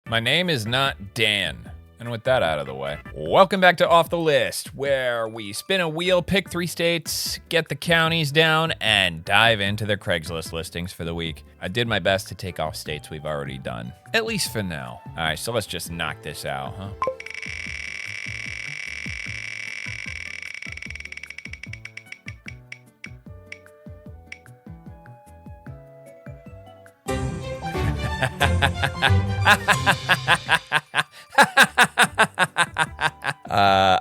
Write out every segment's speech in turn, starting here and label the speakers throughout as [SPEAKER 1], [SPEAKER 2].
[SPEAKER 1] My name is not Dan. And with that out of the way, welcome back to Off the List, where we spin a wheel, pick 3 states, get the counties down, and dive into their Craigslist listings for the week. I did my best to take off states we've already done, at least for now. All right, so let's just knock this out, huh?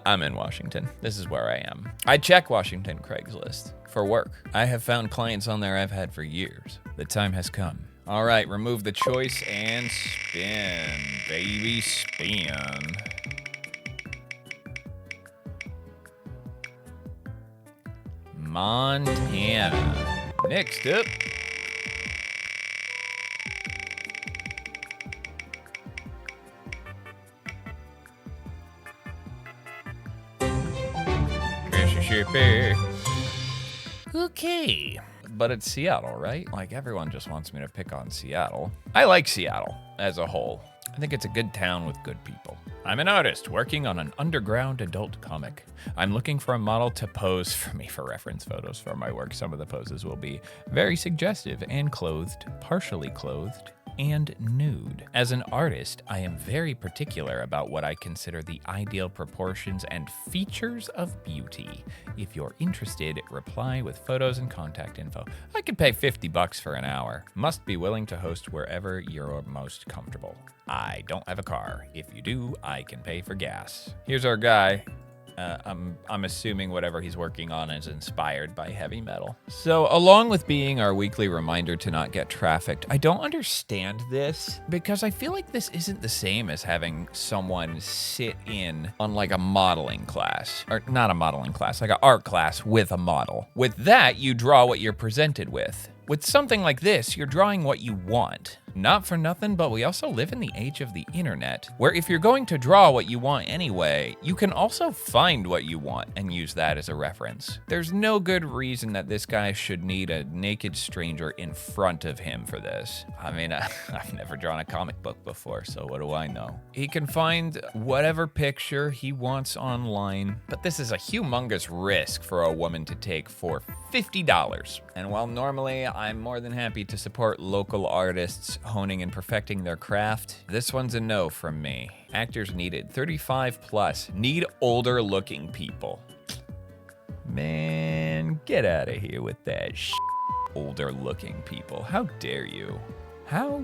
[SPEAKER 1] I'm in Washington. This is where I am. I check Washington Craigslist for work. I have found clients on there I've had for years. The time has come. All right, remove the choice and spin, baby, spin. Montana. Next up. Okay. But it's Seattle, right? Like, everyone just wants me to pick on Seattle. I like Seattle as a whole. I think it's a good town with good people. I'm an artist working on an underground adult comic. I'm looking for a model to pose for me for reference photos for my work. Some of the poses will be very suggestive and clothed, partially clothed, and nude. As an artist, I am very particular about what I consider the ideal proportions and features of beauty. If you're interested, reply with photos and contact info. I could pay $50 for an hour. Must be willing to host wherever you're most comfortable. I don't have a car. If you do, I can pay for gas. Here's our guy. I'm assuming whatever he's working on is inspired by heavy metal. So along with being our weekly reminder to not get trafficked, I don't understand this because I feel like this isn't the same as having someone sit in on like a modeling class, or not a modeling class, like an art class with a model. With that, you draw what you're presented with. With something like this, you're drawing what you want. Not for nothing, but we also live in the age of the internet, where if you're going to draw what you want anyway, you can also find what you want and use that as a reference. There's no good reason that this guy should need a naked stranger in front of him for this. I mean, I've never drawn a comic book before, so what do I know? He can find whatever picture he wants online, but this is a humongous risk for a woman to take for $50. And while normally I'm more than happy to support local artists honing and perfecting their craft, this one's a no from me. Actors needed, 35 plus, need older looking people. Man, get out of here with that older looking people. How dare you? How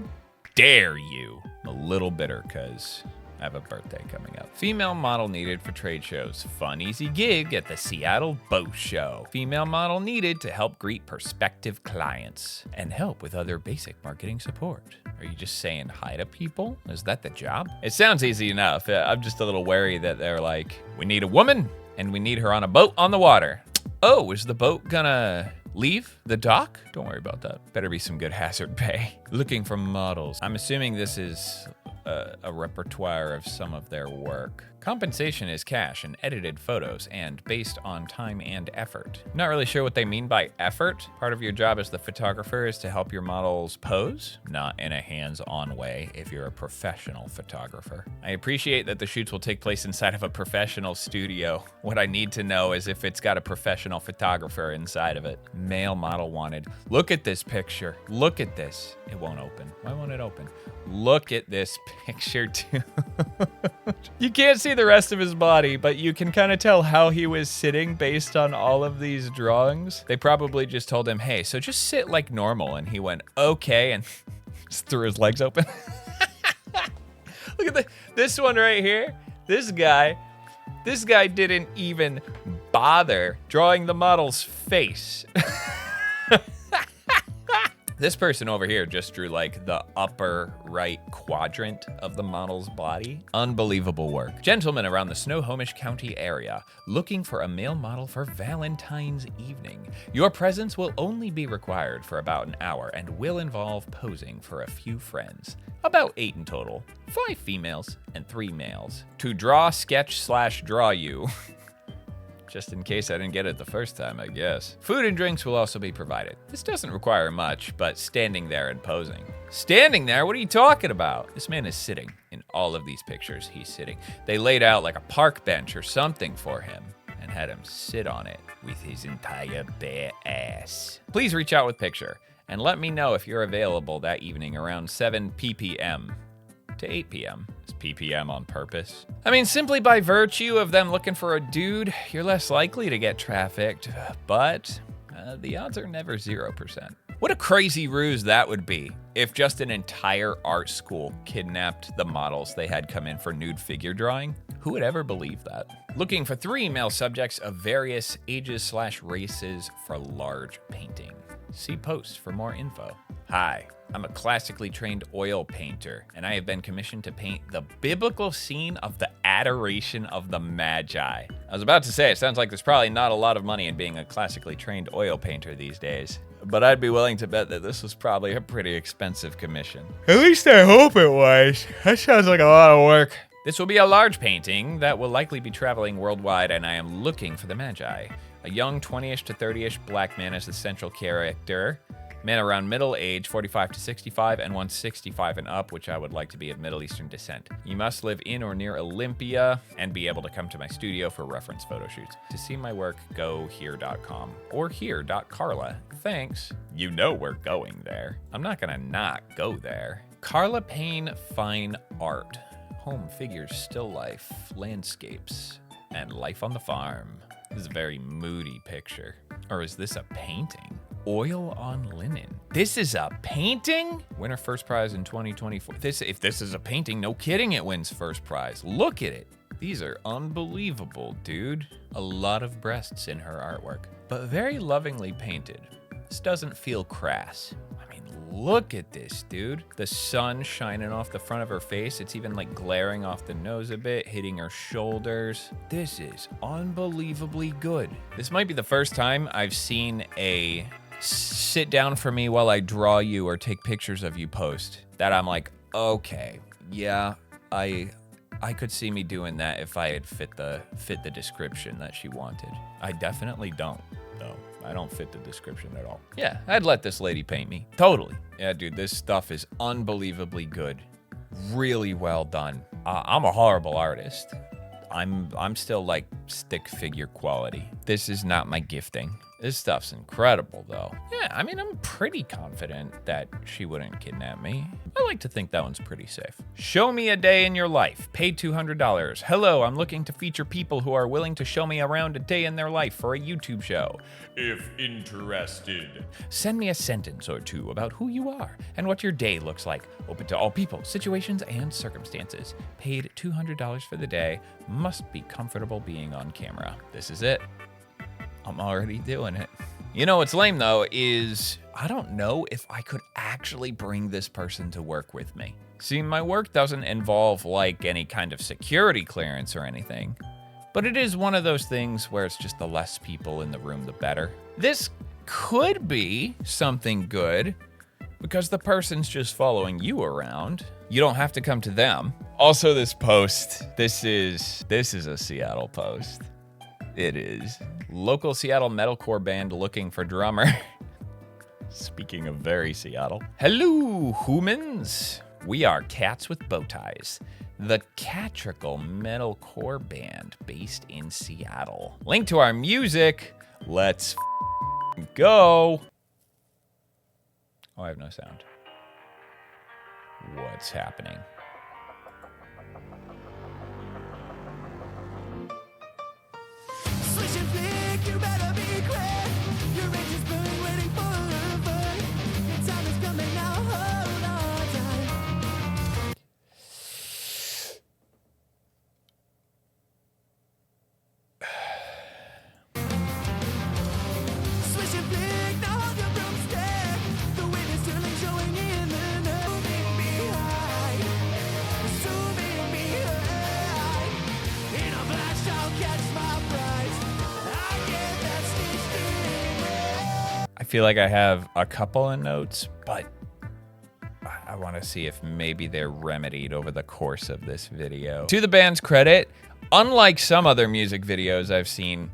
[SPEAKER 1] dare you? I'm a little bitter because I have a birthday coming up. Female model needed for trade shows. Fun, easy gig at the Seattle Boat Show. Female model needed to help greet prospective clients and help with other basic marketing support. Are you just saying hi to people? Is that the job? It sounds easy enough. I'm just a little wary that they're like, we need a woman and we need her on a boat on the water. Oh, is the boat gonna leave the dock? Don't worry about that. Better be some good hazard pay. Looking for models. I'm assuming this is a repertoire of some of their work. Compensation is cash and edited photos and based on time and effort. Not really sure what they mean by effort. Part of your job as the photographer is to help your models pose, not in a hands-on way if you're a professional photographer. I appreciate that the shoots will take place inside of a professional studio. What I need to know is if it's got a professional photographer inside of it. Male model wanted. Look at this picture. Look at this. It won't open. Why won't it open? Look at this picture too. You can't see the rest of his body, but you can kind of tell how he was sitting based on all of these drawings. They probably just told him, hey, so just sit like normal. And he went, okay, and just threw his legs open. Look at this one right here. This guy didn't even bother drawing the model's face. This person over here just drew like the upper right quadrant of the model's body. Unbelievable work. Gentlemen around the Snohomish County area looking for a male model for Valentine's evening. Your presence will only be required for about an hour and will involve posing for a few friends. About 8 in total, 5 females and 3 males. To draw, sketch / draw you. Just in case I didn't get it the first time, I guess. Food and drinks will also be provided. This doesn't require much, but standing there and posing. Standing there? What are you talking about? This man is sitting. In all of these pictures, he's sitting. They laid out like a park bench or something for him and had him sit on it with his entire bare ass. Please reach out with picture and let me know if you're available that evening around 7 ppm to 8 p.m. Is ppm on purpose? I mean, simply by virtue of them looking for a dude, you're less likely to get trafficked, but the odds are never 0%. What a crazy ruse that would be if just an entire art school kidnapped the models they had come in for nude figure drawing. Who would ever believe that? Looking for 3 male subjects of various ages/races for large painting. See post for more info. Hi, I'm a classically trained oil painter, and I have been commissioned to paint the biblical scene of the adoration of the Magi. I was about to say, it sounds like there's probably not a lot of money in being a classically trained oil painter these days, but I'd be willing to bet that this was probably a pretty expensive commission. At least I hope it was. That sounds like a lot of work. This will be a large painting that will likely be traveling worldwide, and I am looking for the Magi. A young 20-ish to 30-ish black man is the central character. Men around middle age, 45 to 65, and 165 and up, which I would like to be of Middle Eastern descent. You must live in or near Olympia and be able to come to my studio for reference photo shoots. To see my work, go here.com or here.carla. Thanks. You know we're going there. I'm not gonna not go there. Carla Payne Fine Art. Home figures, still life, landscapes, and life on the farm. This is a very moody picture. Or is this a painting? Oil on linen. This is a painting? Winner first prize in 2024. If this is a painting, no kidding it wins first prize. Look at it. These are unbelievable, dude. A lot of breasts in her artwork, but very lovingly painted. This doesn't feel crass. I mean, look at this, dude. The sun shining off the front of her face. It's even like glaring off the nose a bit, hitting her shoulders. This is unbelievably good. This might be the first time I've seen a sit down for me while I draw you or take pictures of you post that I'm like, okay, yeah, I could see me doing that if I had fit the description that she wanted. I definitely don't, though. I don't fit the description at all. Yeah, I'd let this lady paint me. Totally. Yeah, dude, this stuff is unbelievably good. Really well done. I'm a horrible artist. I'm still like stick figure quality. This is not my gifting. This stuff's incredible, though. Yeah, I mean, I'm pretty confident that she wouldn't kidnap me. I like to think that one's pretty safe. Show me a day in your life. Paid $200. Hello, I'm looking to feature people who are willing to show me around a day in their life for a YouTube show. If interested. Send me a sentence or two about who you are and what your day looks like. Open to all people, situations, and circumstances. Paid $200 for the day. Must be comfortable being on camera. This is it. I'm already doing it. You know what's lame, though, is I don't know if I could actually bring this person to work with me. See, my work doesn't involve, like, any kind of security clearance or anything, but it is one of those things where it's just the less people in the room, the better. This could be something good because the person's just following you around. You don't have to come to them. Also, this post, this is a Seattle post. It is. Local Seattle metalcore band looking for drummer. Speaking of very Seattle. Hello, humans. We are Cats with Bow Ties, the Catrical metalcore band based in Seattle. Link to our music. Let's go. Oh, I have no sound. What's happening?
[SPEAKER 2] Swish and flick, you better be quick. Your range is burning, waiting for a fight. Your time is coming now, hold on tight. Swish and flick, now hold your broomstick. The wind is turning, showing in the night. Zooming behind, zooming behind. In a flash, I'll catch my prize.
[SPEAKER 1] I feel like I have a couple of notes, but I want to see if maybe they're remedied over the course of this video. To the band's credit, unlike some other music videos I've seen,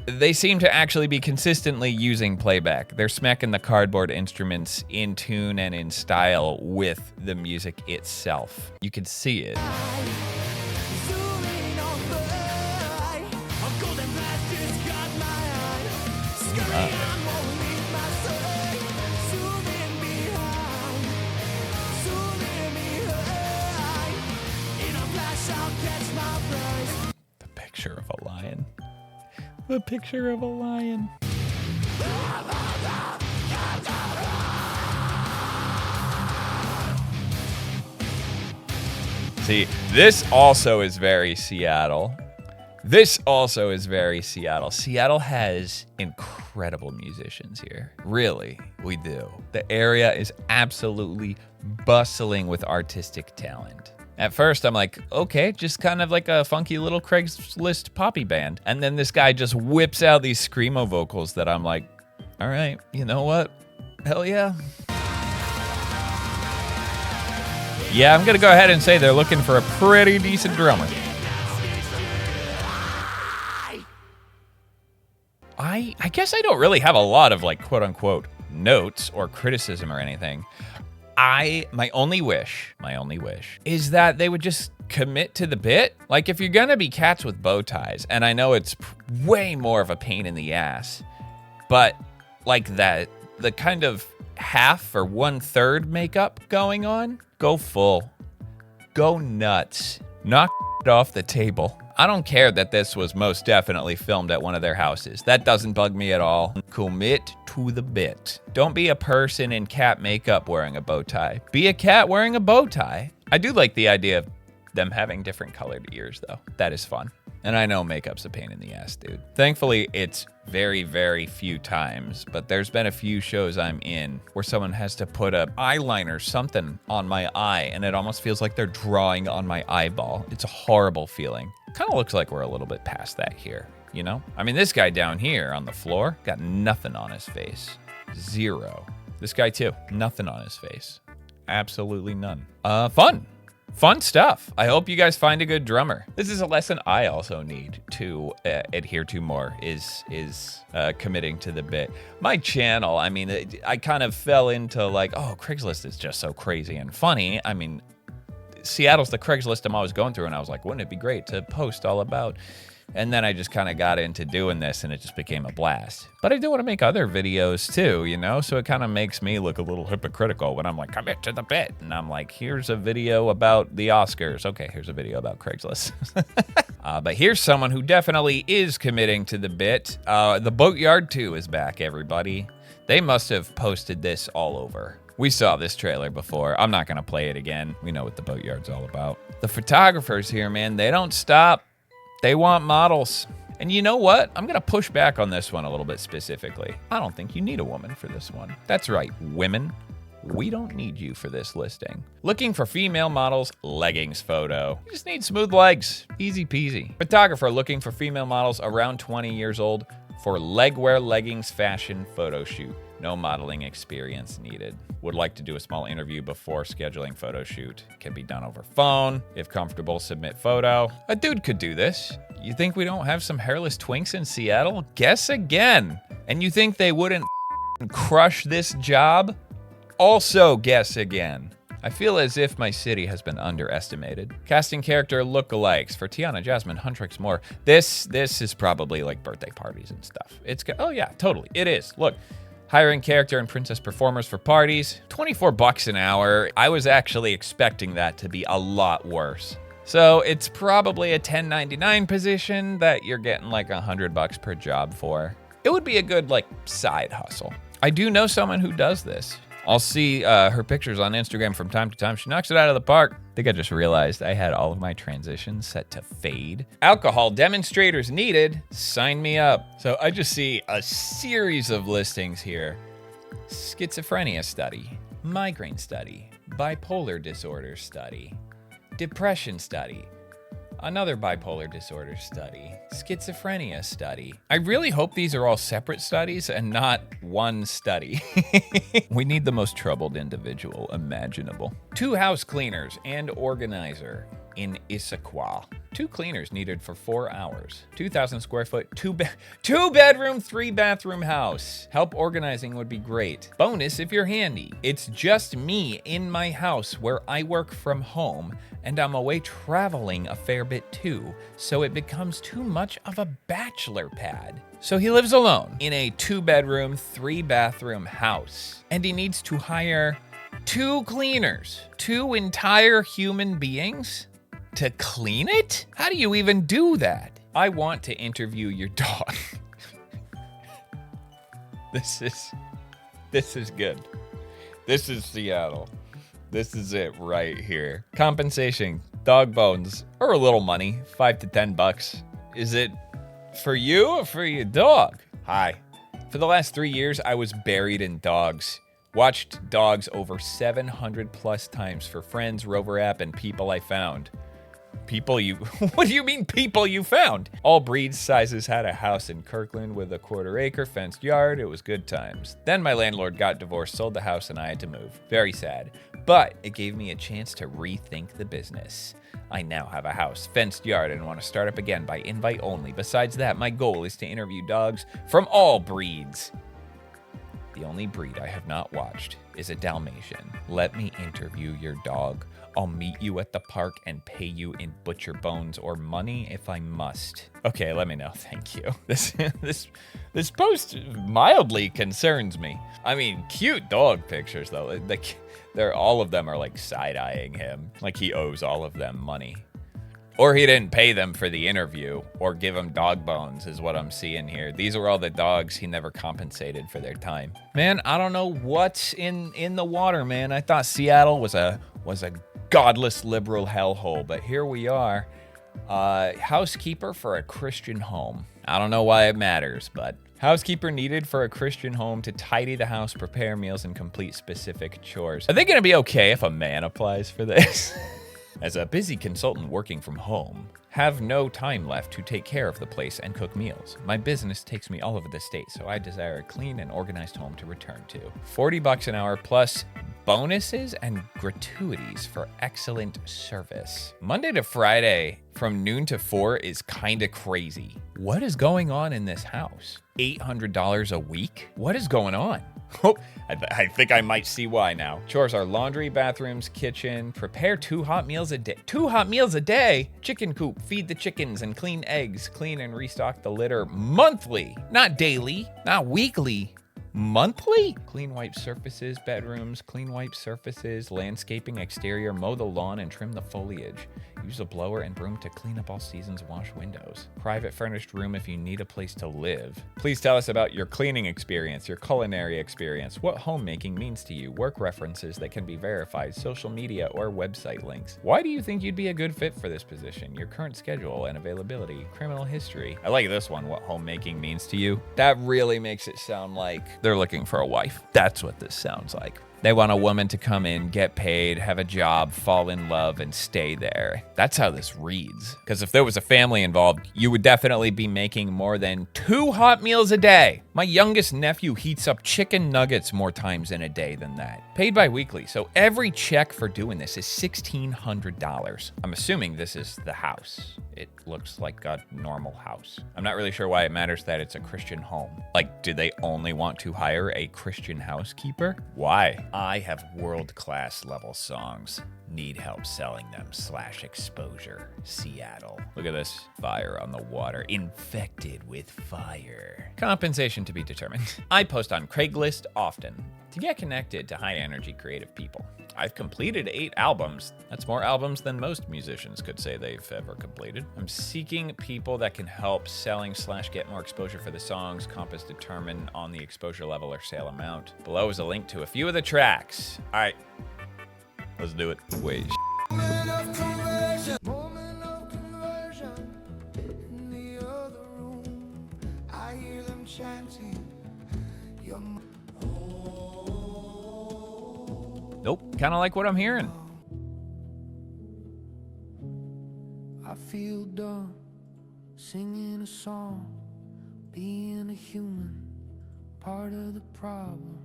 [SPEAKER 1] they seem to actually be consistently using playback. They're smacking the cardboard instruments in tune and in style with the music itself. You can see it.
[SPEAKER 2] Zooming on by. A golden blast just got my eye. Scurrying on won't leave my side. Zooming behind. Zooming behind. In a flash I'll catch my prize.
[SPEAKER 1] The picture of a lion. The picture of a lion. See, this also is very Seattle. This also is very Seattle. Seattle has incredible musicians here. Really, we do. The area is absolutely bustling with artistic talent. At first, I'm like, okay, just kind of like a funky little Craigslist poppy band. And then this guy just whips out these screamo vocals that I'm like, all right, you know what? Hell yeah. Yeah, I'm gonna go ahead and say they're looking for a pretty decent drummer. I guess I don't really have a lot of like quote unquote notes or criticism or anything. My only wish is that they would just commit to the bit. Like if you're gonna be cats with bow ties, and I know it's way more of a pain in the ass, but like that, the kind of half or 1/3 makeup going on, go full, go nuts, knock it off the table. I don't care that this was most definitely filmed at one of their houses. That doesn't bug me at all. Commit to the bit. Don't be a person in cat makeup wearing a bow tie. Be a cat wearing a bow tie. I do like the idea of them having different colored ears, though. That is fun. And I know makeup's a pain in the ass, dude. Thankfully, it's very, very few times, but there's been a few shows I'm in where someone has to put a eyeliner, something on my eye, and it almost feels like they're drawing on my eyeball. It's a horrible feeling. Kind of looks like we're a little bit past that here, you know? I mean, this guy down here on the floor got nothing on his face. Zero. This guy too, nothing on his face. Absolutely none. Fun stuff. I hope you guys find a good drummer. This is a lesson I also need to adhere to more is committing to the bit. My channel, I mean, I kind of fell into like, oh, Craigslist is just so crazy and funny. I mean, Seattle's the Craigslist I'm always going through, and I was like, wouldn't it be great to post all about? And then I just kind of got into doing this, and it just became a blast. But I do want to make other videos too, you know? So it kind of makes me look a little hypocritical when I'm like, commit to the bit. And I'm like, here's a video about the Oscars. Okay, here's a video about Craigslist. But here's someone who definitely is committing to the bit. The Boatyard 2 is back, everybody. They must have posted this all over. We saw this trailer before. I'm not going to play it again. We know what the Boatyard's all about. The photographers here, man, they don't stop. They want models. And you know what? I'm gonna push back on this one a little bit specifically. I don't think you need a woman for this one. That's right, women. We don't need you for this listing. Looking for female models, leggings photo. You just need smooth legs, easy peasy. Photographer looking for female models around 20 years old for legwear leggings fashion photo shoot. No modeling experience needed. Would like to do a small interview before scheduling photo shoot. Can be done over phone. If comfortable, submit photo. A dude could do this. You think we don't have some hairless twinks in Seattle? Guess again. And you think they wouldn't crush this job? Also guess again. I feel as if my city has been underestimated. Casting character lookalikes for Tiana, Jasmine, Huntrix, more. This is probably like birthday parties and stuff. Oh yeah, totally. It is. Look. Hiring character and princess performers for parties, $24 an hour. I was actually expecting that to be a lot worse. So it's probably a 1099 position that you're getting like $100 per job for. It would be a good like side hustle. I do know someone who does this. I'll see her pictures on Instagram from time to time. She knocks it out of the park. I think I just realized I had all of my transitions set to fade. Alcohol demonstrators needed. Sign me up. So I just see a series of listings here. Schizophrenia study, migraine study, bipolar disorder study, depression study, another bipolar disorder study, schizophrenia study. I really hope these are all separate studies and not one study. We need the most troubled individual imaginable. 2 house cleaners and organizer in Issaquah. 2 cleaners needed for 4 hours. 2,000 square foot, 2 bedroom, 3 bathroom house. Help organizing would be great. Bonus if you're handy. It's just me in my house where I work from home, and I'm away traveling a fair bit too, so it becomes too much of a bachelor pad. So he lives alone in a 2 bedroom, 3 bathroom house, and he needs to hire 2 cleaners, 2 entire human beings to clean it? How do you even do that? I want to interview your dog. This is good. This is Seattle. This is it right here. Compensation, dog bones, or a little money, $5 to $10. Is it for you or for your dog? Hi. For the last 3 years, I was buried in dogs. Watched dogs over 700 plus times for friends, Rover app, and people I found. People you, what do you mean people you found? All breeds, sizes, had a house in Kirkland with a 1/4 acre fenced yard. It was good times. Then my landlord got divorced, sold the house, and I had to move. Very sad. But it gave me a chance to rethink the business. I now have a house, fenced yard, and want to start up again by invite only. Besides that, my goal is to interview dogs from all breeds. The only breed I have not watched is a Dalmatian. Let me interview your dog. I'll meet you at the park and pay you in butcher bones or money if I must. Okay, let me know. Thank you. This post mildly concerns me. I mean, cute dog pictures though. They're all of them are like side-eyeing him, like he owes all of them money. Or he didn't pay them for the interview, or give them dog bones is what I'm seeing here. These are all the dogs he never compensated for their time. Man, I don't know what's in the water, man. I thought Seattle was a godless liberal hellhole, but here we are. Housekeeper for a Christian home. I don't know why it matters, but housekeeper needed for a Christian home to tidy the house, prepare meals, and complete specific chores. Are they gonna be okay if a man applies for this? As a busy consultant working from home, have no time left to take care of the place and cook meals. My business takes me all over the state, so I desire a clean and organized home to return to. $40 an hour plus bonuses and gratuities for excellent service. Monday to Friday from noon to 4 is kinda crazy. What is going on in this house? $800 a week? What is going on? Oh, I think I might see why now. Chores are laundry, bathrooms, kitchen, prepare 2 hot meals a day. 2 hot meals a day? Chicken coop, feed the chickens and clean eggs, clean and restock the litter monthly, not daily, not weekly. Monthly? Clean wipe surfaces, bedrooms, clean wipe surfaces, landscaping, exterior, mow the lawn and trim the foliage. Use a blower and broom to clean up all seasons, wash windows. Private furnished room if you need a place to live. Please tell us about your cleaning experience, your culinary experience, what homemaking means to you, work references that can be verified, social media or website links. Why do you think you'd be a good fit for this position? Your current schedule and availability, criminal history. I like this one, what homemaking means to you. That really makes it sound like they're looking for a wife. That's what this sounds like. They want a woman to come in, get paid, have a job, fall in love, and stay there. That's how this reads. Because if there was a family involved, you would definitely be making more than 2 hot meals a day. My youngest nephew heats up chicken nuggets more times in a day than that. Paid bi-weekly, so every check for doing this is $1,600. I'm assuming this is the house. It looks like a normal house. I'm not really sure why it matters that it's a Christian home. Like, do they only want to hire a Christian housekeeper? Why? I have world-class level songs. Need help selling them / exposure. Seattle. Look at this. Fire on the water. Infected with fire. Compensation to be determined. I post on Craigslist often to get connected to high-energy creative people. I've completed 8 albums. That's more albums than most musicians could say they've ever completed. I'm seeking people that can help selling / get more exposure for the songs. Comp is determined on the exposure level or sale amount. Below is a link to a few of the tracks. All right, let's do it. Wait.
[SPEAKER 2] Moment of conversion. In the other room, I hear them chanting. Your
[SPEAKER 1] Nope, kind of like what I'm hearing.
[SPEAKER 2] I feel done singing a song, being a human, part of the problem.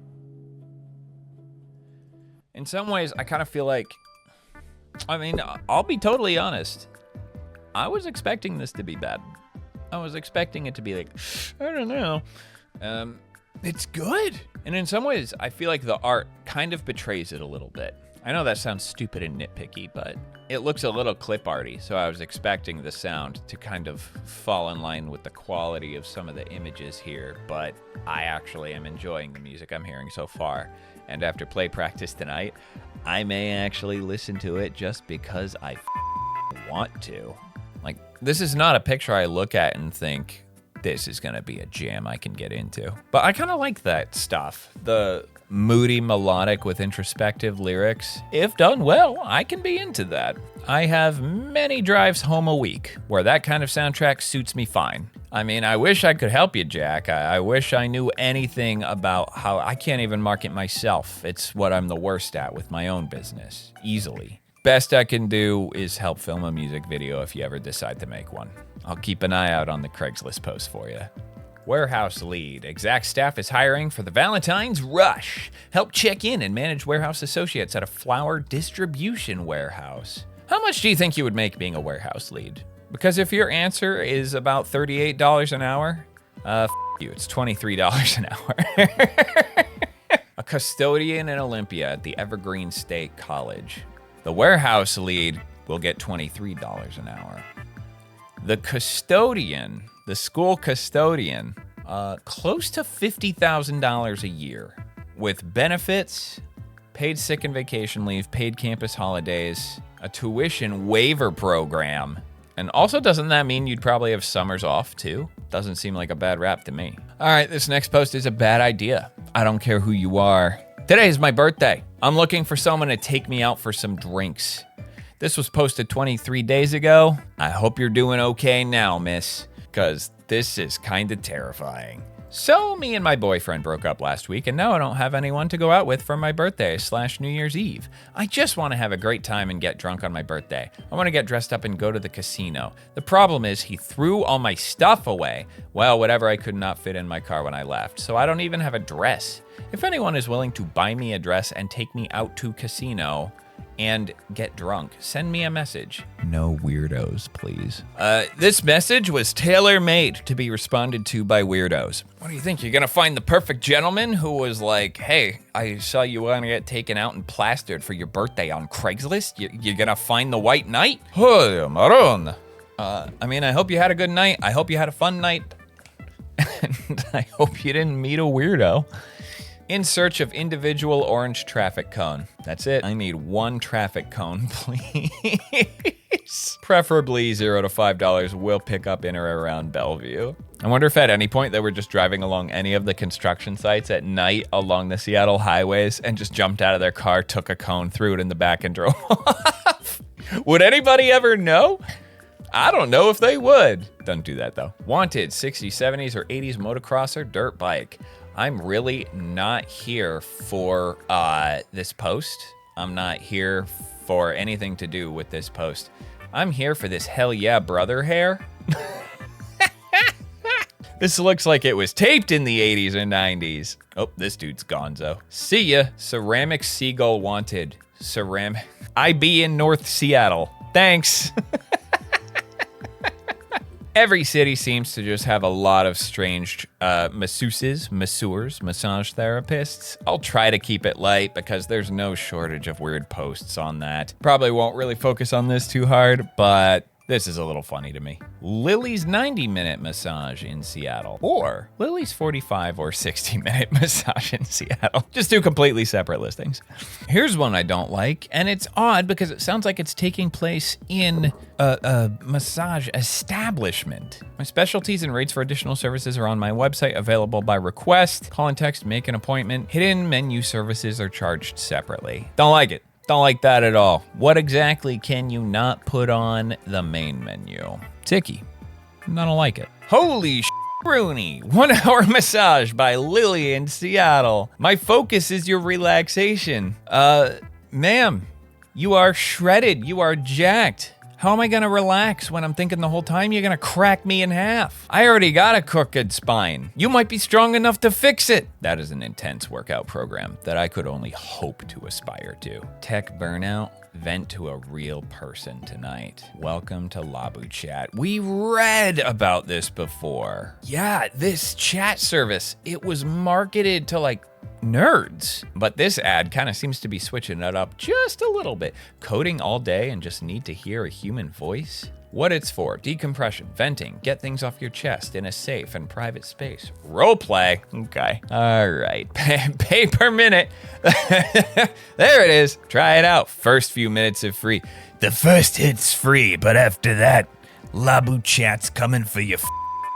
[SPEAKER 1] In some ways, I kind of feel like, I mean, I'll be totally honest. I was expecting this to be bad. I was expecting it to be like, I don't know. It's good. And in some ways, I feel like the art kind of betrays it a little bit. I know that sounds stupid and nitpicky, but it looks a little clip arty, so I was expecting the sound to kind of fall in line with the quality of some of the images here, but I actually am enjoying the music I'm hearing so far. And after play practice tonight, I may actually listen to it just because I want to. Like, this is not a picture I look at and think, this is gonna be a jam I can get into. But I kind of like that stuff. The moody melodic with introspective lyrics. If done well, I can be into that. I have many drives home a week where that kind of soundtrack suits me fine. I mean, I wish I could help you, Jack. I wish I knew anything about how I can't even market myself. It's what I'm the worst at with my own business, easily. Best I can do is help film a music video if you ever decide to make one. I'll keep an eye out on the Craigslist post for you. Warehouse lead. Exact staff is hiring for the Valentine's Rush. Help check in and manage warehouse associates at a flower distribution warehouse. How much do you think you would make being a warehouse lead? Because if your answer is about $38 an hour, you, it's $23 an hour. A custodian in Olympia at the Evergreen State College. The warehouse lead will get $23 an hour. The custodian, the school custodian, close to $50,000 a year with benefits, paid sick and vacation leave, paid campus holidays, a tuition waiver program. And also, doesn't that mean you'd probably have summers off too? Doesn't seem like a bad rap to me. All right, this next post is a bad idea. I don't care who you are. Today is my birthday. I'm looking for someone to take me out for some drinks. This was posted 23 days ago. I hope you're doing okay now, miss, because this is kind of terrifying. So me and my boyfriend broke up last week, and now I don't have anyone to go out with for my birthday / New Year's Eve. I just want to have a great time and get drunk on my birthday. I want to get dressed up and go to the casino. The problem is he threw all my stuff away. Well, whatever I could not fit in my car when I left, so I don't even have a dress. If anyone is willing to buy me a dress and take me out to casino and get drunk, send me a message. No weirdos, please. This message was tailor-made to be responded to by weirdos. What do you think? You're gonna find the perfect gentleman who was like, hey, I saw you want to get taken out and plastered for your birthday on Craigslist? You're gonna find the white knight? Oh, Maron. I mean, I hope you had a good night. I hope you had a fun night. And I hope you didn't meet a weirdo. In search of individual orange traffic cone. That's it. I need one traffic cone, please. Preferably $0 to $5. We'll pick up in or around Bellevue. I wonder if at any point they were just driving along any of the construction sites at night along the Seattle highways and just jumped out of their car, took a cone, threw it in the back, and drove off. Would anybody ever know? I don't know if they would. Don't do that though. Wanted 60s, 70s, or 80s motocrosser dirt bike. I'm really not here for this post. I'm not here for anything to do with this post. I'm here for this hell yeah brother hair. This looks like it was taped in the 80s and 90s. Oh, this dude's gonzo. See ya. Ceramic Seagull wanted. Ceramic. I be in North Seattle. Thanks. Every city seems to just have a lot of strange masseuses, massage therapists. I'll try to keep it light because there's no shortage of weird posts on that. Probably won't really focus on this too hard, but this is a little funny to me. Lily's 90-minute massage in Seattle, or Lily's 45 or 60-minute massage in Seattle. Just two completely separate listings. Here's one I don't like, and it's odd because it sounds like it's taking place in a massage establishment. My specialties and rates for additional services are on my website, available by request. Call and text, make an appointment. Hidden menu services are charged separately. Don't like it. Don't like that at all. What exactly can you not put on the main menu? Ticky. I don't like it. Holy Rooney. 1 hour massage by Lily in Seattle. My focus is your relaxation. Ma'am, you are shredded. You are jacked. How am I gonna relax when I'm thinking the whole time you're gonna crack me in half? I already got a crooked spine. You might be strong enough to fix it. That is an intense workout program that I could only hope to aspire to. Tech burnout? Vent to a real person tonight. Welcome to Labu Chat. We read about this before. Yeah, this chat service, it was marketed to like nerds. But this ad kind of seems to be switching it up just a little bit. Coding all day and just need to hear a human voice? What it's for: decompression, venting, get things off your chest in a safe and private space. Roleplay. Okay. All right. Pay per minute. There it is. Try it out. First few minutes of free. The first hit's free, but after that, Labu Chat's coming for your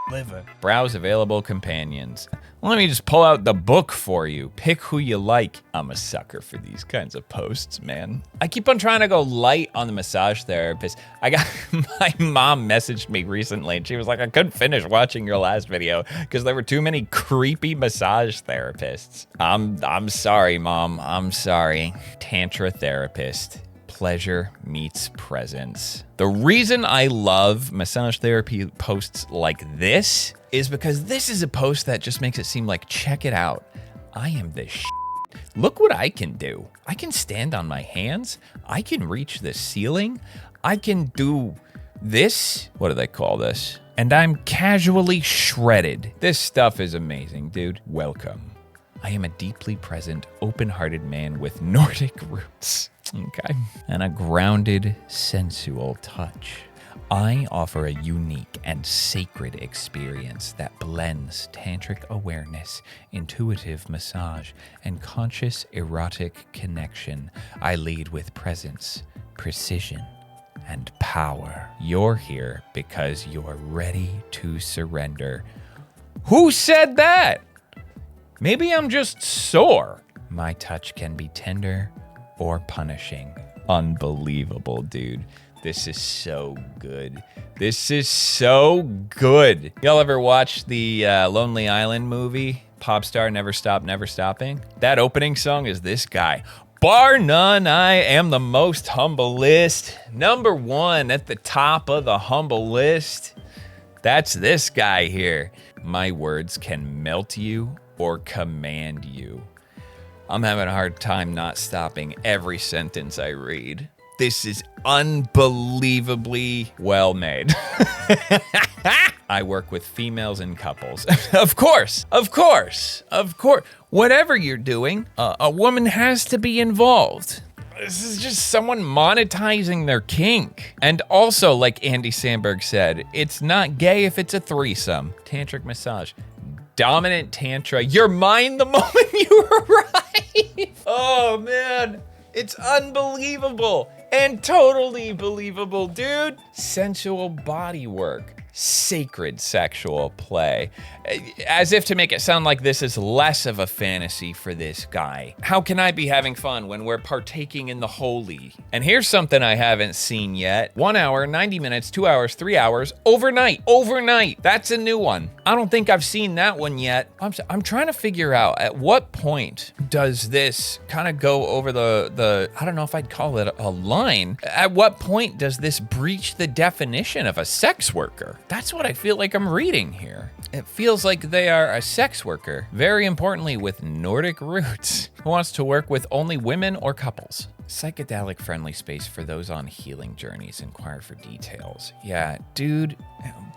[SPEAKER 1] liver. Browse available companions. Let me just pull out the book for you. Pick who you like. I'm a sucker for these kinds of posts, man. I keep on trying to go light on the massage therapist. My mom messaged me recently and she was like, I couldn't finish watching your last video because there were too many creepy massage therapists. I'm sorry, Mom. I'm sorry. Tantra therapist. Pleasure meets presence. The reason I love massage therapy posts like this is because this is a post that just makes it seem like, check it out. I am the shit. Look what I can do. I can stand on my hands. I can reach the ceiling. I can do this. What do they call this? And I'm casually shredded. This stuff is amazing, dude. Welcome. I am a deeply present, open-hearted man with Nordic roots. Okay. And a grounded, sensual touch. I offer a unique and sacred experience that blends tantric awareness, intuitive massage, and conscious erotic connection. I lead with presence, precision, and power. You're here because you're ready to surrender. Who said that? Maybe I'm just sore. My touch can be tender or punishing. Unbelievable, dude. This is so good. This is so good. Y'all ever watch the Lonely Island movie? Pop star, never stop, never stopping. That opening song is this guy. Bar none, I am the most humble list. Number one at the top of the humble list. That's this guy here. My words can melt you or command you. I'm having a hard time not stopping every sentence I read. This is unbelievably well made. I work with females and couples. Of course. Whatever you're doing, a woman has to be involved. This is just someone monetizing their kink. And also, like Andy Samberg said, it's not gay if it's a threesome. Tantric massage. Dominant tantra. You're mine the moment you arrive. Oh, man. It's unbelievable and totally believable, dude. Sensual body work. Sacred sexual play. As if to make it sound like this is less of a fantasy for this guy. How can I be having fun when we're partaking in the holy? And here's something I haven't seen yet. 1 hour, 90 minutes, 2 hours, 3 hours, overnight. That's a new one. I don't think I've seen that one yet. I'm trying to figure out at what point does this kind of go over the, I don't know if I'd call it a line. At what point does this breach the definition of a sex worker? That's what I feel like I'm reading here. It feels like they are a sex worker, very importantly with Nordic roots, who wants to work with only women or couples. Psychedelic friendly space for those on healing journeys. Inquire for details. Yeah, dude,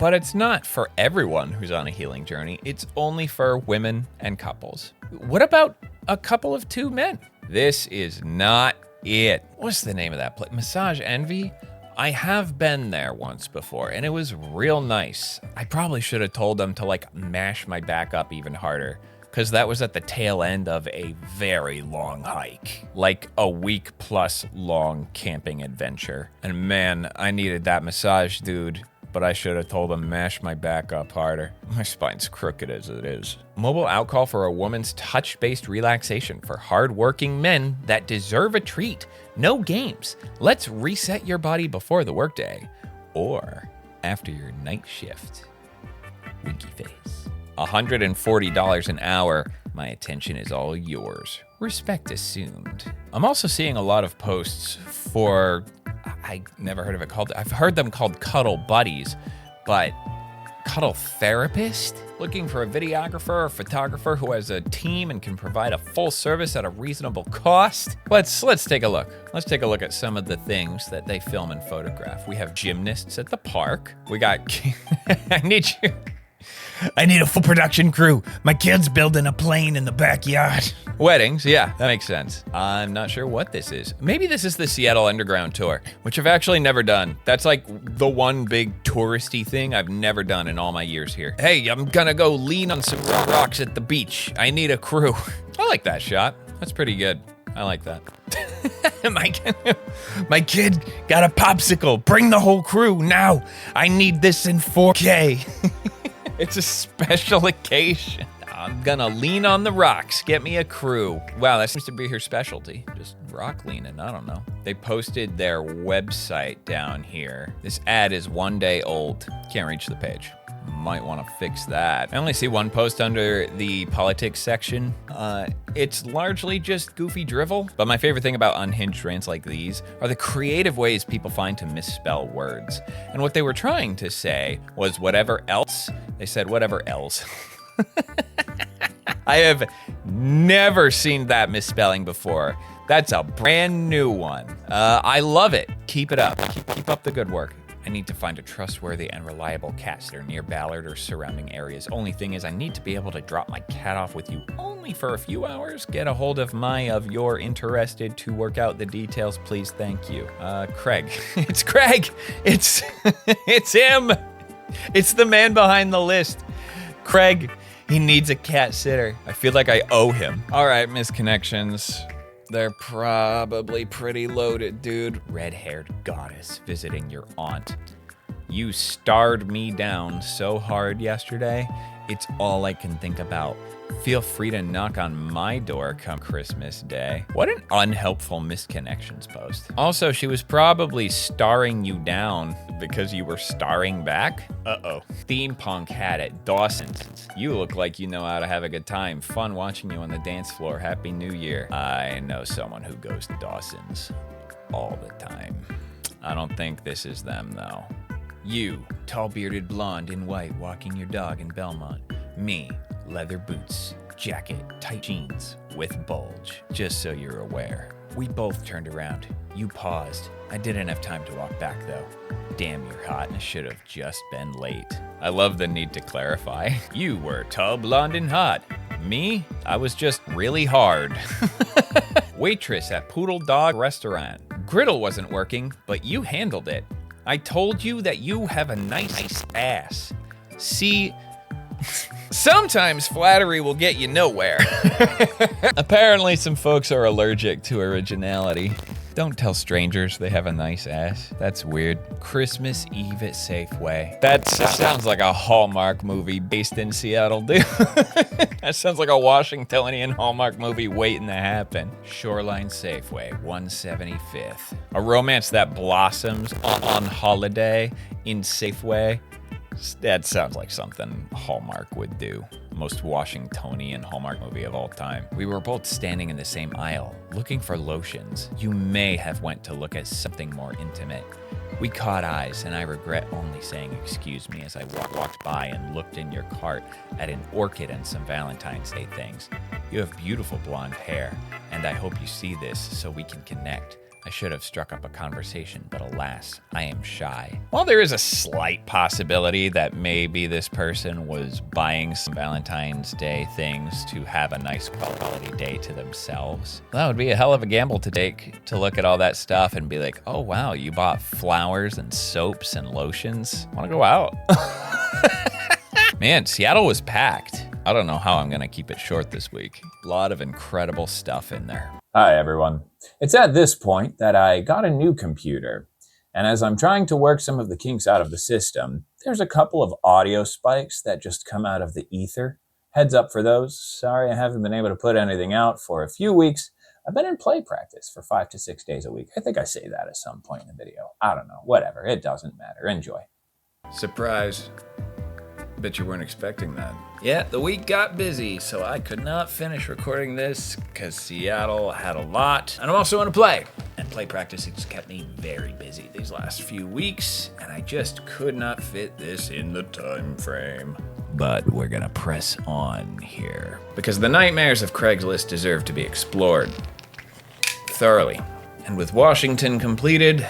[SPEAKER 1] but it's not for everyone who's on a healing journey. It's only for women and couples. What about a couple of two men? This is not it. What's the name of that place? Massage Envy? I have been there once before, and it was real nice. I probably should have told them to like mash my back up even harder, because that was at the tail end of a very long hike, like a week plus long camping adventure. And man, I needed that massage, dude, but I should have told them mash my back up harder. My spine's crooked as it is. Mobile outcall for a woman's touch-based relaxation for hard-working men that deserve a treat. No games. Let's reset your body before the workday or after your night shift. Winky face. $140 an hour. My attention is all yours. Respect assumed. I'm also seeing a lot of posts for, I never heard of it called, I've heard them called cuddle buddies, but cuddle therapist? Looking for a videographer or photographer who has a team and can provide a full service at a reasonable cost? Let's take a look. Let's take a look at some of the things that they film and photograph. We have gymnasts at the park. We got, I need a full production crew. My kid's building a plane in the backyard. Weddings, yeah, that makes sense. I'm not sure what this is. Maybe this is the Seattle Underground Tour, which I've actually never done. That's like the one big touristy thing I've never done in all my years here. Hey, I'm gonna go lean on some rocks at the beach. I need a crew. I like that shot. That's pretty good. I like that. My kid got a popsicle. Bring the whole crew now. I need this in 4K. It's a special occasion. I'm gonna lean on the rocks. Get me a crew. Wow, that seems to be her specialty. Just rock leaning, I don't know. They posted their website down here. This ad is 1 day old. Can't reach the page. Might want to fix that. I only see one post under the politics section. It's largely just goofy drivel, but my favorite thing about unhinged rants like these are the creative ways people find to misspell words. And what they were trying to say was whatever else. They said whatever else. I have never seen that misspelling before. That's a brand new one. I love it. Keep it up. Keep up the good work. I need to find a trustworthy and reliable cat sitter near Ballard or surrounding areas. Only thing is I need to be able to drop my cat off with you only for a few hours. Get a hold of you're interested to work out the details, please. Thank you. Craig. It's Craig. It's him. It's the man behind the list. Craig, he needs a cat sitter. I feel like I owe him. All right, misconnections. They're probably pretty loaded, dude. Red-haired goddess visiting your aunt. You starred me down so hard yesterday, it's all I can think about. Feel free to knock on my door come Christmas Day. What an unhelpful misconnections post. Also, she was probably starring you down because you were starring back? Uh-oh. Theme punk hat at Dawson's. You look like you know how to have a good time. Fun watching you on the dance floor. Happy New Year. I know someone who goes to Dawson's all the time. I don't think this is them, though. You, tall-bearded blonde in white, walking your dog in Belmont. Me, leather boots, jacket, tight jeans, with bulge. Just so you're aware. We both turned around. You paused. I didn't have time to walk back, though. Damn, you're hot, and I should have just been late. I love the need to clarify. You were tall, blonde, and hot. Me? I was just really hard. Waitress at Poodle Dog Restaurant. Griddle wasn't working, but you handled it. I told you that you have a nice ass. See, sometimes flattery will get you nowhere. Apparently some folks are allergic to originality. Don't tell strangers they have a nice ass. That's weird. Christmas Eve at Safeway. That sounds like a Hallmark movie based in Seattle, dude. That sounds like a Washingtonian Hallmark movie waiting to happen. Shoreline Safeway, 175th. A romance that blossoms on holiday in Safeway. That sounds like something Hallmark would do. Most Washingtonian Hallmark movie of all time. We were both standing in the same aisle, looking for lotions. You may have went to look at something more intimate. We caught eyes, and I regret only saying excuse me as I walked by and looked in your cart at an orchid and some Valentine's Day things. You have beautiful blonde hair, and I hope you see this so we can connect. I should have struck up a conversation, but alas, I am shy. While there is a slight possibility that maybe this person was buying some Valentine's Day things to have a nice quality day to themselves, that would be a hell of a gamble to take, to look at all that stuff and be like, oh wow, you bought flowers and soaps and lotions? Wanna go out? Man, Seattle was packed. I don't know how I'm gonna keep it short this week. A lot of incredible stuff in there.
[SPEAKER 3] Hi, everyone. It's at this point that I got a new computer, and as I'm trying to work some of the kinks out of the system, there's a couple of audio spikes that just come out of the ether. Heads up for those. Sorry I haven't been able to put anything out for a few weeks. I've been in play practice for 5 to 6 days a week. I think I say that at some point in the video. I don't know. Whatever. It doesn't matter. Enjoy.
[SPEAKER 1] Surprise. Bet you weren't expecting that. Yeah, the week got busy, so I could not finish recording this because Seattle had a lot. And I'm also going to play. And play practice has kept me very busy these last few weeks, and I just could not fit this in the time frame. But we're going to press on here. Because the nightmares of Craigslist deserve to be explored thoroughly. And with Washington completed,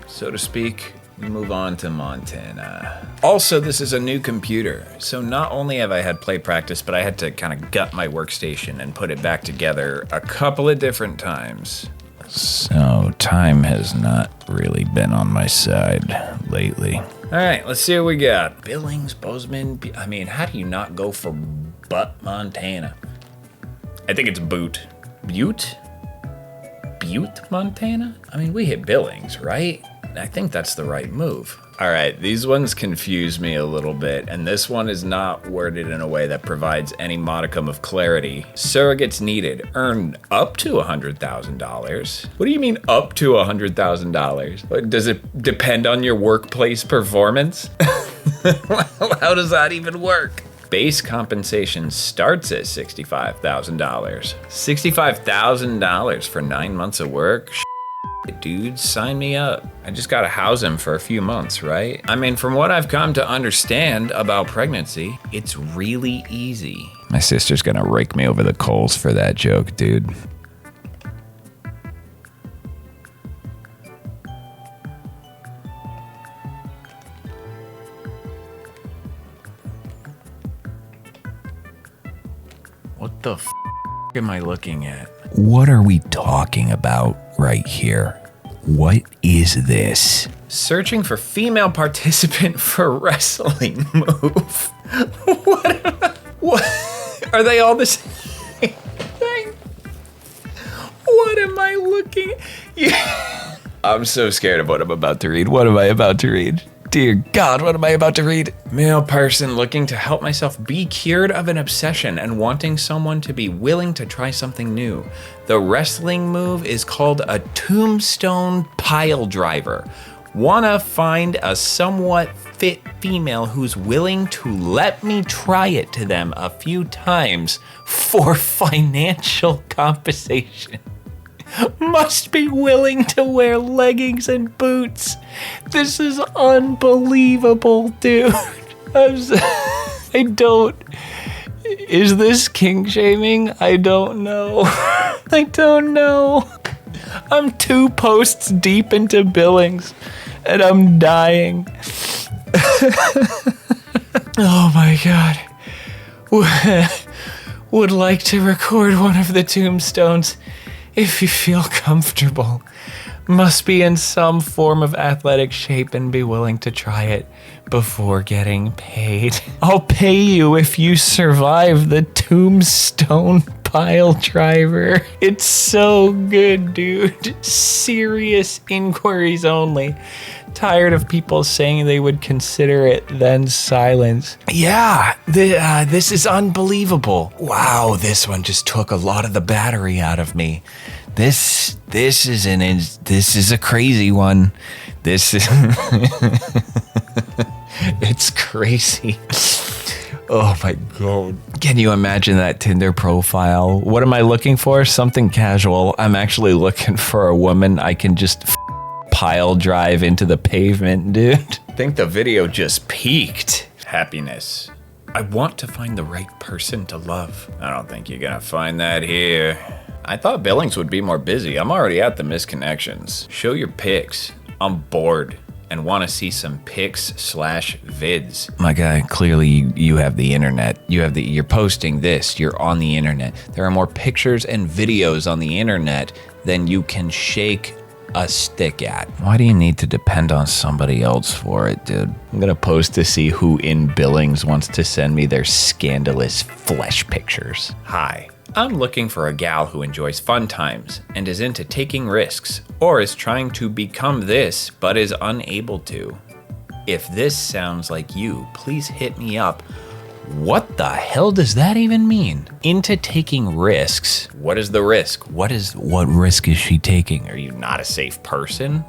[SPEAKER 1] so to speak, we move on to Montana. Also, this is a new computer, so not only have I had play practice, but I had to kind of gut my workstation and put it back together a couple of different times. So time has not really been on my side lately. All right, let's see what we got. Billings, Bozeman, I mean, how do you not go for Butte, Montana? I think it's Butte. Butte, Montana? I mean, we hit Billings, right? I think that's the right move. All right, these ones confuse me a little bit, and this one is not worded in a way that provides any modicum of clarity. Surrogates needed. Earn up to $100,000. What do you mean up to $100,000? Does it depend on your workplace performance? How does that even work? Base compensation starts at $65,000. $65,000 for 9 months of work? Dude, sign me up. I just gotta house him for a few months, right? I mean, from what I've come to understand about pregnancy, it's really easy. My sister's gonna rake me over the coals for that joke, dude. What the f am I looking at? What are we talking about right here? What is this? Searching for female participant for wrestling move. What? Are they all the same thing? What am I looking? Yeah. I'm so scared of what I'm about to read. What am I about to read? Dear God, what am I about to read? Male person looking to help myself be cured of an obsession and wanting someone to be willing to try something new. The wrestling move is called a tombstone pile driver. Wanna find a somewhat fit female who's willing to let me try it to them a few times for financial compensation. Must be willing to wear leggings and boots. This is unbelievable, dude. I don't. Is this king shaming? I don't know. I don't know. I'm 2 posts deep into Billings and I'm dying. Oh my God. Would like to record one of the tombstones. If you feel comfortable, must be in some form of athletic shape and be willing to try it before getting paid. I'll pay you if you survive the tombstone pile driver. It's so good, dude. Serious inquiries only. Tired of people saying they would consider it, then silence. Yeah, this is unbelievable. Wow, this one just took a lot of the battery out of me. This is a crazy one. This is it's crazy. Oh my God. Can you imagine that Tinder profile? What am I looking for? Something casual. I'm actually looking for a woman I can just pile drive into the pavement, dude. I think the video just peaked. Happiness. I want to find the right person to love. I don't think you're gonna find that here. I thought Billings would be more busy. I'm already at the misconnections. Show your pics. I'm bored and want to see some pics/vids. My guy, clearly you have the internet. You're posting this. You're on the internet. There are more pictures and videos on the internet than you can shake a stick at. Why do you need to depend on somebody else for it, dude? I'm gonna post to see who in Billings wants to send me their scandalous flesh pictures. Hi, I'm looking for a gal who enjoys fun times and is into taking risks, or is trying to become this but is unable to. If this sounds like you, please hit me up. What the hell does that even mean? Into taking risks. What is the risk? What risk is she taking? Are you not a safe person?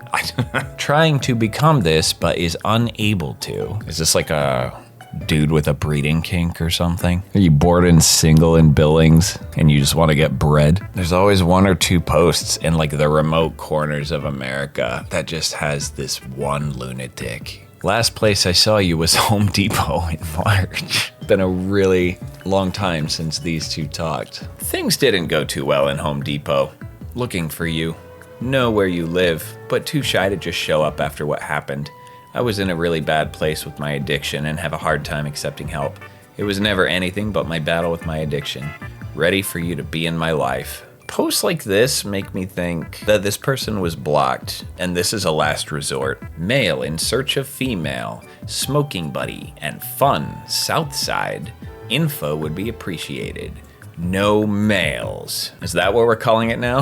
[SPEAKER 1] Trying to become this, but is unable to. Is this like a dude with a breeding kink or something? Are you bored and single in Billings and you just want to get bread? There's always one or two posts in like the remote corners of America that just has this one lunatic. Last place I saw you was Home Depot in March. Been a really long time since these two talked. Things didn't go too well in Home Depot. Looking for you. Know where you live, but too shy to just show up after what happened. I was in a really bad place with my addiction and have a hard time accepting help. It was never anything but my battle with my addiction. Ready for you to be in my life. Posts like this make me think that this person was blocked, and this is a last resort. Male in search of female, smoking buddy, and fun, Southside. Info would be appreciated. No males. Is that what we're calling it now?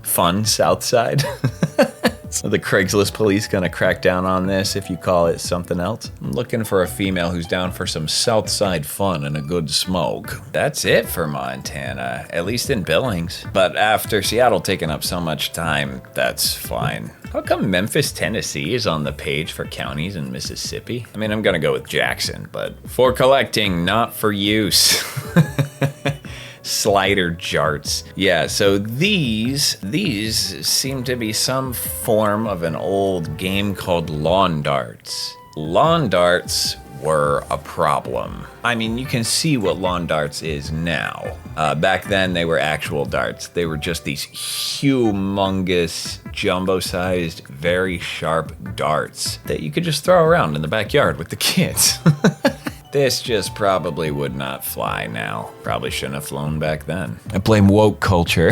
[SPEAKER 1] Fun, Southside? Are the Craigslist police gonna crack down on this if you call it something else? I'm looking for a female who's down for some Southside fun and a good smoke. That's it for Montana, at least in Billings. But after Seattle taking up so much time, that's fine. How come Memphis, Tennessee is on the page for counties in Mississippi? I mean, I'm gonna go with Jackson, but for collecting, not for use. Slider jarts. Yeah, so these seem to be some form of an old game called lawn darts. Lawn darts were a problem. I mean, you can see what lawn darts is now. Back then, they were actual darts. They were just these humongous, jumbo-sized, very sharp darts that you could just throw around in the backyard with the kids. This just probably would not fly now. Probably shouldn't have flown back then. I blame woke culture.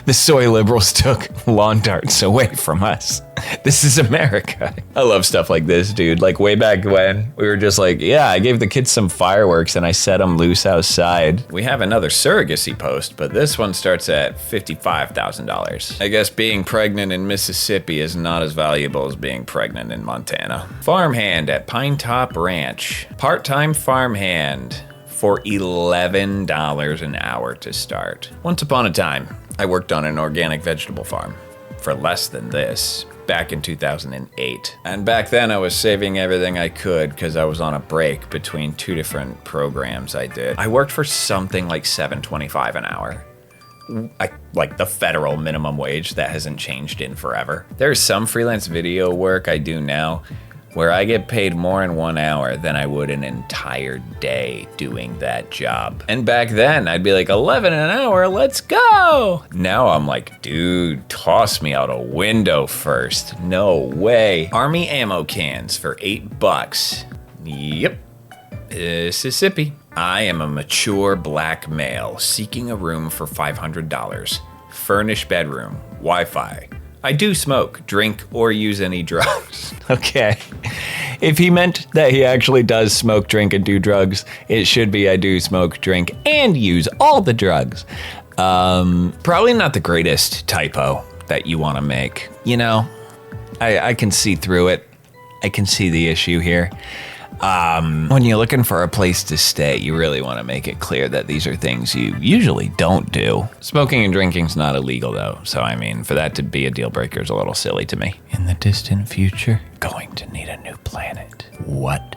[SPEAKER 1] The soy liberals took lawn darts away from us. This is America. I love stuff like this, dude. Like way back when, we were just like, yeah, I gave the kids some fireworks and I set them loose outside. We have another surrogacy post, but this one starts at $55,000. I guess being pregnant in Mississippi is not as valuable as being pregnant in Montana. Farmhand at Pine Top Ranch. Part-time farmhand for $11 an hour to start. Once upon a time, I worked on an organic vegetable farm for less than this back in 2008. And back then I was saving everything I could because I was on a break between two different programs I did. I worked for something like $7.25 an hour. Like the federal minimum wage that hasn't changed in forever. There's some freelance video work I do now where I get paid more in 1 hour than I would an entire day doing that job. And back then, I'd be like, 11 an hour, let's go! Now I'm like, dude, toss me out a window first. No way. Army ammo cans for $8. Yep. Mississippi. I am a mature black male seeking a room for $500. Furnished bedroom, Wi-Fi. I do smoke, drink, or use any drugs. Okay. If he meant that he actually does smoke, drink, and do drugs, it should be I do smoke, drink, and use all the drugs. Probably not the greatest typo that you want to make. You know, I can see through it. I can see the issue here. When you're looking for a place to stay, you really want to make it clear that these are things you usually don't do. Smoking and drinking's not illegal though, so I mean, for that to be a deal breaker is a little silly to me. In the distant future, going to need a new planet. What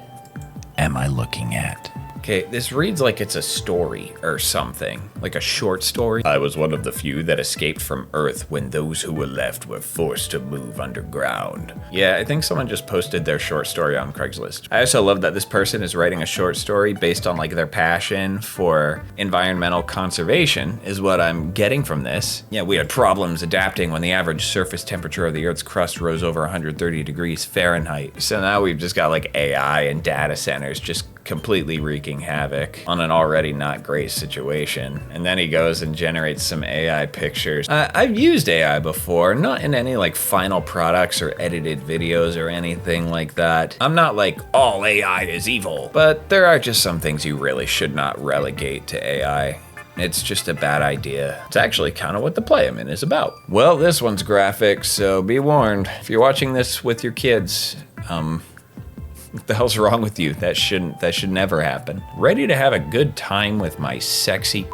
[SPEAKER 1] am I looking at? Okay, this reads like it's a story or something, like a short story. I was one of the few that escaped from Earth when those who were left were forced to move underground. Yeah, I think someone just posted their short story on Craigslist. I also love that this person is writing a short story based on like their passion for environmental conservation is what I'm getting from this. Yeah, we had problems adapting when the average surface temperature of the Earth's crust rose over 130 degrees Fahrenheit. So now we've just got like AI and data centers just completely wreaking havoc on an already not great situation. And then he goes and generates some AI pictures. I've used AI before, not in any like final products or edited videos or anything like that. I'm not like all AI is evil, but there are just some things you really should not relegate to AI. It's just a bad idea. It's actually kind of what the play I'm in is about. Well, this one's graphic, so be warned. If you're watching this with your kids, what the hell's wrong with you? That should never happen. Ready to have a good time with my sexy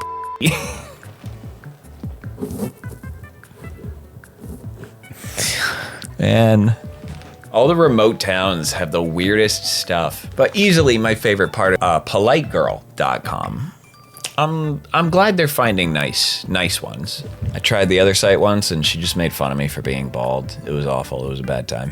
[SPEAKER 1] Man, All the remote towns have the weirdest stuff, but easily my favorite part of politeGirl.com. I'm glad they're finding nice ones. I tried the other site once and she just made fun of me for being bald. It was awful. It was a bad time.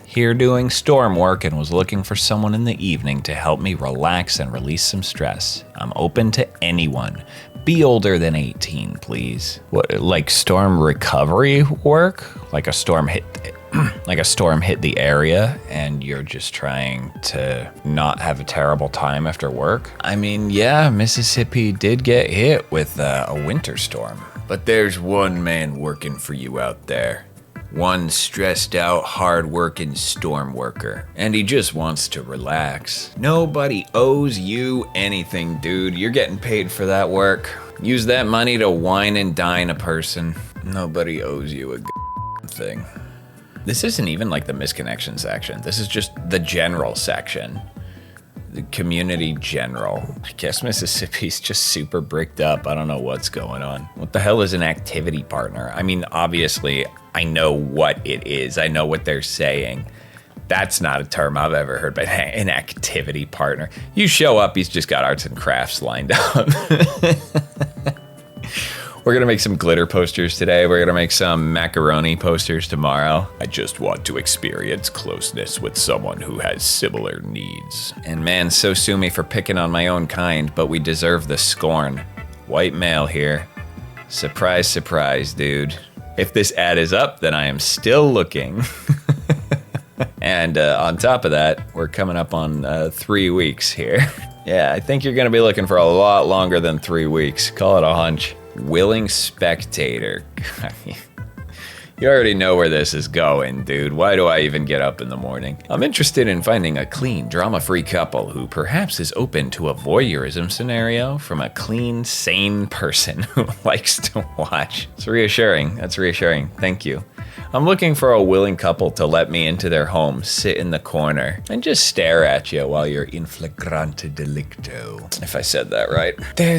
[SPEAKER 1] Here doing storm work and was looking for someone in the evening to help me relax and release some stress. I'm open to anyone. Be older than 18, please. What, like storm recovery work? Like a storm hit the area and you're just trying to not have a terrible time after work? I mean, yeah, Mississippi did get hit with a winter storm. But there's one man working for you out there. One stressed out, hard-working storm worker. And he just wants to relax. Nobody owes you anything, dude. You're getting paid for that work. Use that money to wine and dine a person. Nobody owes you a thing. This isn't even like the misconnection section. This is just the general section. The community general. I guess Mississippi's just super bricked up. I don't know what's going on. What the hell is an activity partner? I mean, obviously, I know what it is. I know what they're saying. That's not a term I've ever heard, but an activity partner. You show up, he's just got arts and crafts lined up. We're gonna make some glitter posters today. We're gonna make some macaroni posters tomorrow. I just want to experience closeness with someone who has similar needs. And man, so sue me for picking on my own kind, but we deserve the scorn. White male here. Surprise, surprise, dude. If this ad is up, then I am still looking. And on top of that, we're coming up on 3 weeks here. Yeah, I think you're gonna be looking for a lot longer than 3 weeks. Call it a hunch. Willing spectator. You already know where this is going, dude. Why do I even get up in the morning? I'm interested in finding a clean, drama-free couple who perhaps is open to a voyeurism scenario from a clean, sane person who likes to watch. It's reassuring. That's reassuring. Thank you. I'm looking for a willing couple to let me into their home, sit in the corner, and just stare at you while you're in flagrante delicto. If I said that right.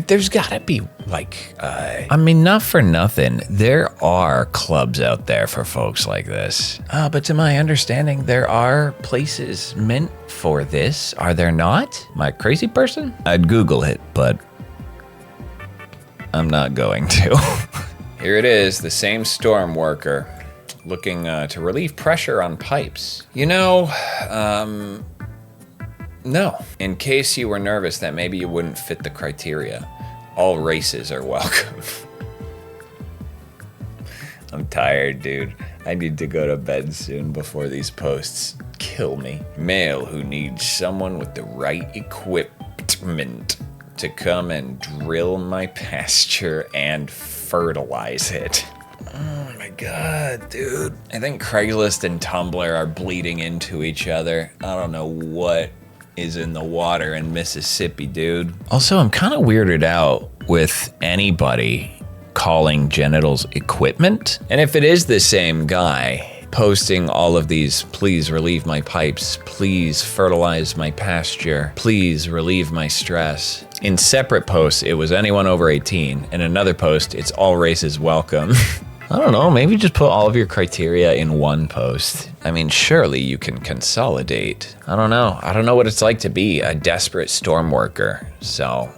[SPEAKER 1] There's gotta be, like, I mean, not for nothing, there are clubs out there for folks like this. But to my understanding, there are places meant for this, are there not? Am I a crazy person? I'd Google it, but I'm not going to. Here it is, the same storm worker. Looking to relieve pressure on pipes. You know, no. In case you were nervous that maybe you wouldn't fit the criteria, all races are welcome. I'm tired, dude. I need to go to bed soon before these posts kill me. Male who needs someone with the right equipment to come and drill my pasture and fertilize it. Oh my god, dude. I think Craigslist and Tumblr are bleeding into each other. I don't know what is in the water in Mississippi, dude. Also, I'm kind of weirded out with anybody calling genitals equipment. And if it is the same guy posting all of these, please relieve my pipes, please fertilize my pasture, please relieve my stress. In separate posts, it was anyone over 18. In another post, it's all races welcome. I don't know, maybe just put all of your criteria in one post. I mean, surely you can consolidate. I don't know. I don't know what it's like to be a desperate storm worker. So,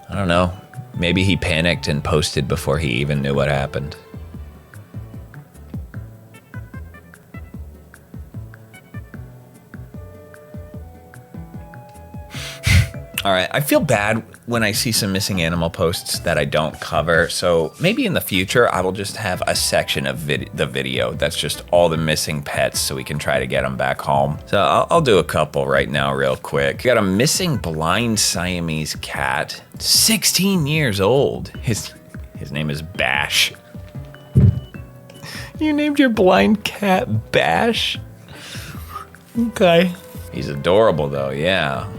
[SPEAKER 1] I don't know. Maybe he panicked and posted before he even knew what happened. All right, I feel bad when I see some missing animal posts that I don't cover, so maybe in the future I will just have a section of the video that's just all the missing pets so we can try to get them back home. So I'll do a couple right now real quick. Got a missing blind Siamese cat, 16 years old. His name is Bash. You named your blind cat Bash? Okay. He's adorable though, yeah.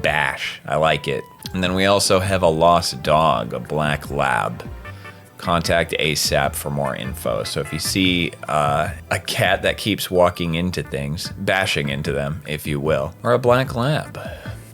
[SPEAKER 1] Bash, I like it. And then we also have a lost dog, a black lab. Contact ASAP for more info. So if you see a cat that keeps walking into things, bashing into them, if you will, or a black lab,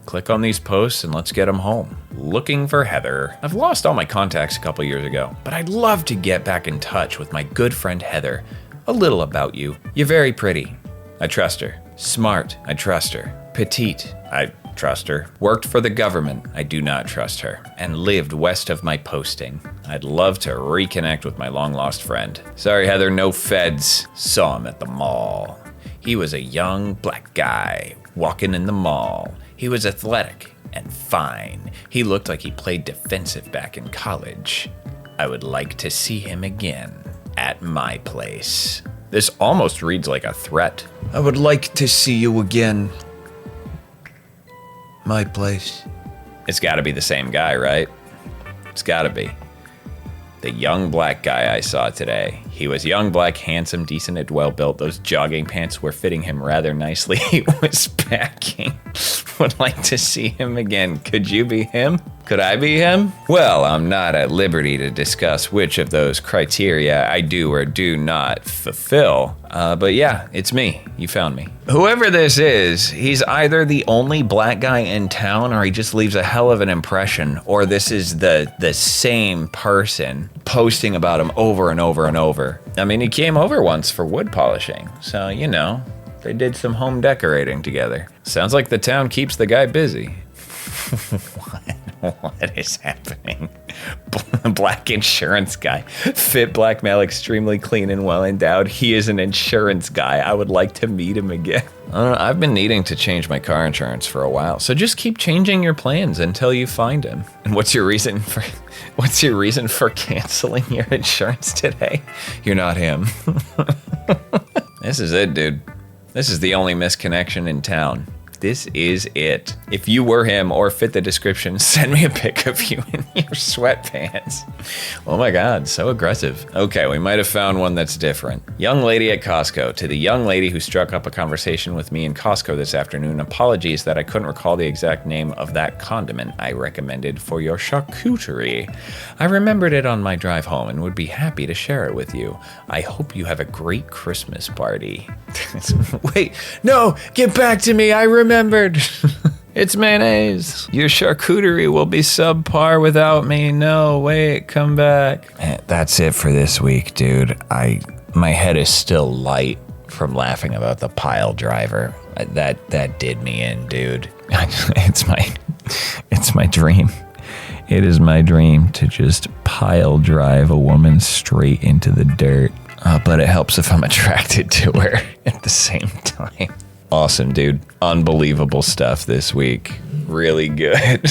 [SPEAKER 1] click on these posts and let's get them home. Looking for Heather. I've lost all my contacts a couple years ago, but I'd love to get back in touch with my good friend Heather. A little about you. You're very pretty. I trust her. Smart. I trust her. Petite. I trust her. Worked for the government. I do not trust her. And lived west of my posting. I'd love to reconnect with my long-lost friend. Sorry, Heather, no feds. Saw him at the mall. He was a young black guy walking in the mall. He was athletic and fine. He looked like he played defensive back in college. I would like to see him again at my place. This almost reads like a threat. I would like to see you again. My place. It's gotta be the same guy, right? It's gotta be. The young black guy I saw today. He was young, black, handsome, decent, and well-built. Those jogging pants were fitting him rather nicely. He was packing. Would like to see him again. Could you be him? Could I be him? Well, I'm not at liberty to discuss which of those criteria I do or do not fulfill. But yeah, it's me. You found me. Whoever this is, he's either the only black guy in town or he just leaves a hell of an impression, or this is the same person posting about him over and over and over. I mean, he came over once for wood polishing, so, you know, they did some home decorating together. Sounds like the town keeps the guy busy. What is happening? Black insurance guy. Fit black male, extremely clean and well endowed. He is an insurance guy. I would like to meet him again. I've been needing to change my car insurance for a while, so just keep changing your plans until you find him. And what's your reason for canceling your insurance today? You're not him. This is it, dude. This is the only misconnection in town. This is it. If you were him or fit the description, send me a pic of you in your sweatpants. Oh my God, so aggressive. Okay, we might have found one that's different. Young lady at Costco. To the young lady who struck up a conversation with me in Costco this afternoon, apologies that I couldn't recall the exact name of that condiment I recommended for your charcuterie. I remembered it on my drive home and would be happy to share it with you. I hope you have a great Christmas party. Wait, no, get back to me, I remembered. It's mayonnaise. Your charcuterie will be subpar without me. No, wait, come back. That's it for this week, dude. My head is still light from laughing about the pile driver. That did me in, dude. It's my dream. It is my dream to just pile drive a woman straight into the dirt. But it helps if I'm attracted to her at the same time. Awesome, dude. Unbelievable stuff this week. Really good.